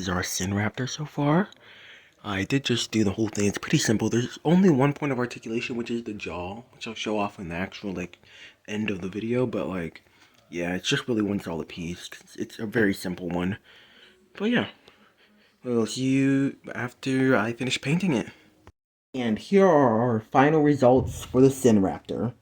is our sinraptor so far. I did just do the whole thing. It's pretty simple. There's only one point of articulation, which is the jaw, which I'll show off in the actual end of the video. But yeah, it's just really one solid piece. It's a very simple one. But yeah, we'll see you after I finish painting it. And here are our final results for the sinraptor.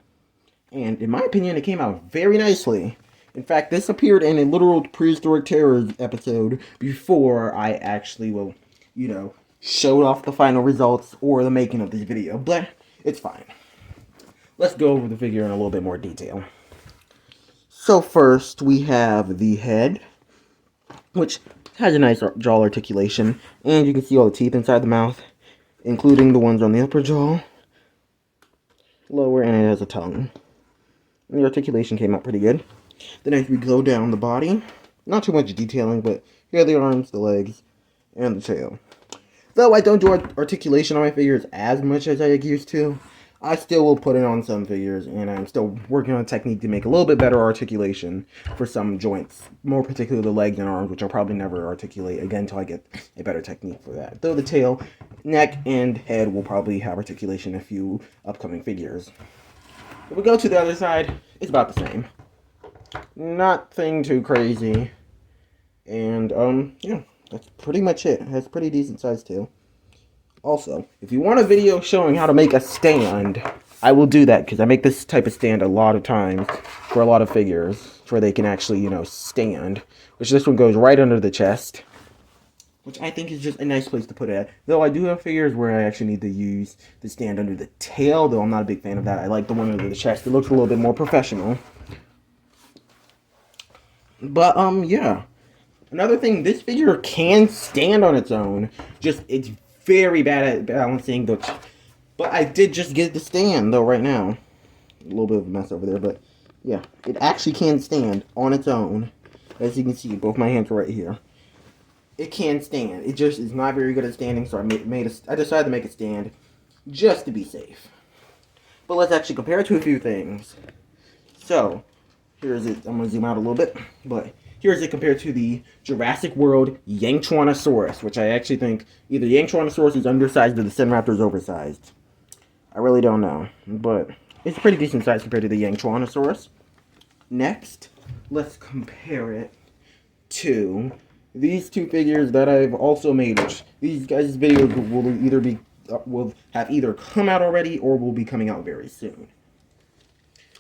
And in my opinion, it came out very nicely. In fact, this appeared in a literal prehistoric terrors episode before I actually showed off the final results or the making of this video. But it's fine. Let's go over the figure in a little bit more detail. So first, we have the head, which has a nice jaw articulation. And you can see all the teeth inside the mouth, including the ones on the upper jaw, lower, and it has a tongue. And the articulation came out pretty good. Then as we go down the body, not too much detailing, but here are the arms, the legs, and the tail. Though I don't do articulation on my figures as much as I used to, I still will put it on some figures, and I'm still working on a technique to make a little bit better articulation for some joints, more particularly the legs and arms, which I'll probably never articulate again until I get a better technique for that. Though the tail, neck, and head will probably have articulation in a few upcoming figures. If we go to the other side, it's about the same. Nothing too crazy. And, yeah, that's pretty much it. It has pretty decent size tail. Also, if you want a video showing how to make a stand, I will do that, because I make this type of stand a lot of times for a lot of figures, where they can actually, stand. Which this one goes right under the chest, which I think is just a nice place to put it at. Though I do have figures where I actually need to use the stand under the tail, though I'm not a big fan of that. I like the one under the chest. It looks a little bit more professional. But, yeah. Another thing, this figure can stand on its own. Just, it's very bad at balancing. But I did just get the stand, though, right now. A little bit of a mess over there, but, yeah. It actually can stand on its own. As you can see, both my hands are right here. It can stand. It just is not very good at standing, so I decided to make it stand just to be safe. But let's actually compare it to a few things. So, here's it. I'm going to zoom out a little bit, but here's it compared to the Jurassic World Yanchwanosaurus, which I actually think either Yanchwanosaurus is undersized or the sinraptor is oversized. I really don't know, but it's a pretty decent size compared to the Yanchwanosaurus. Next, let's compare it to these two figures that I've also made, which these guys' videos will have either come out already or will be coming out very soon.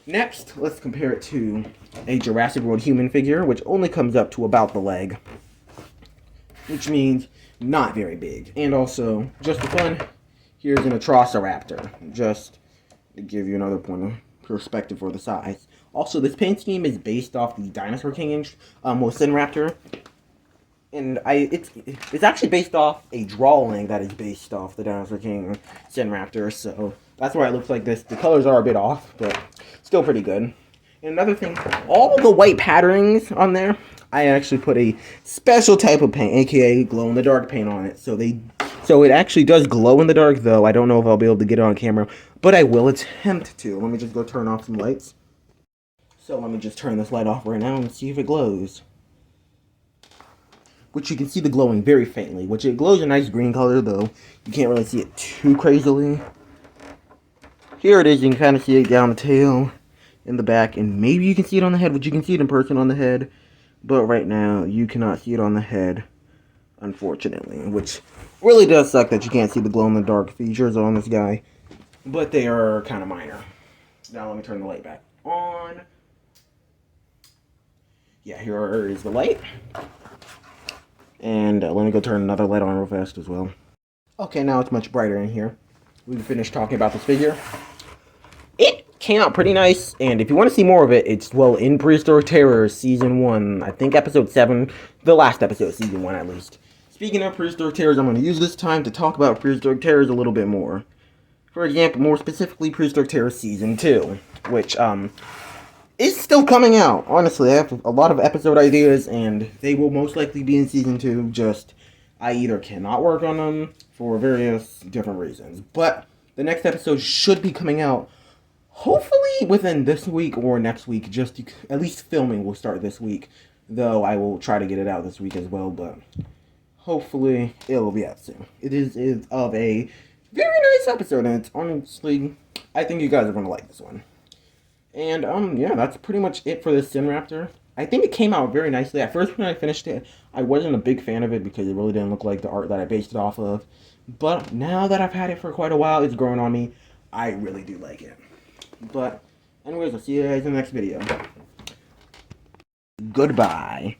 Next, let's compare it to a Jurassic World human figure, which only comes up to about the leg, which means not very big. And also, just for fun, here's an Atrociraptor, just to give you another point of perspective for the size. Also, this paint scheme is based off the Dinosaur King sinraptor. And it's actually based off a drawing that is based off the Dinosaur King sinraptor, so that's why it looks like this. The colors are a bit off, but still pretty good. And another thing, all the white patterns on there, I actually put a special type of paint, aka glow-in-the-dark paint on it. So it actually does glow in the dark, though. I don't know if I'll be able to get it on camera, but I will attempt to. Let me just go turn off some lights. So let me just turn this light off right now and see if it glows. Which you can see the glowing very faintly, which it glows a nice green color, though you can't really see it too crazily. Here it is, you can kind of see it down the tail, in the back, and maybe you can see it on the head, which you can see it in person on the head, but right now you cannot see it on the head, unfortunately, which really does suck that you can't see the glow-in-the-dark features on this guy, but they are kind of minor. Now let me turn the light back on. Yeah, here is the light. And let me go turn another light on real fast as well. Okay, now it's much brighter in here. We've finished talking about this figure. It came out pretty nice, and if you want to see more of it, it's, in Prehistoric Terror Season 1, I think Episode 7, the last episode of Season 1 at least. Speaking of Prehistoric Terrors, I'm going to use this time to talk about Prehistoric Terrors a little bit more. For example, more specifically, Prehistoric Terror Season 2, which, is still coming out. Honestly, I have a lot of episode ideas, and they will most likely be in Season 2, just I either cannot work on them for various different reasons. But the next episode should be coming out hopefully within this week or next week. At least filming will start this week, though I will try to get it out this week as well, but hopefully it will be out soon. It is of a very nice episode, and it's honestly, I think you guys are gonna like this one. And yeah, that's pretty much it for this sinraptor. I think it came out very nicely. At first, when I finished it, I wasn't a big fan of it because it really didn't look like the art that I based it off of. But now that I've had it for quite a while, it's growing on me. I really do like it. But anyways, I'll see you guys in the next video. Goodbye.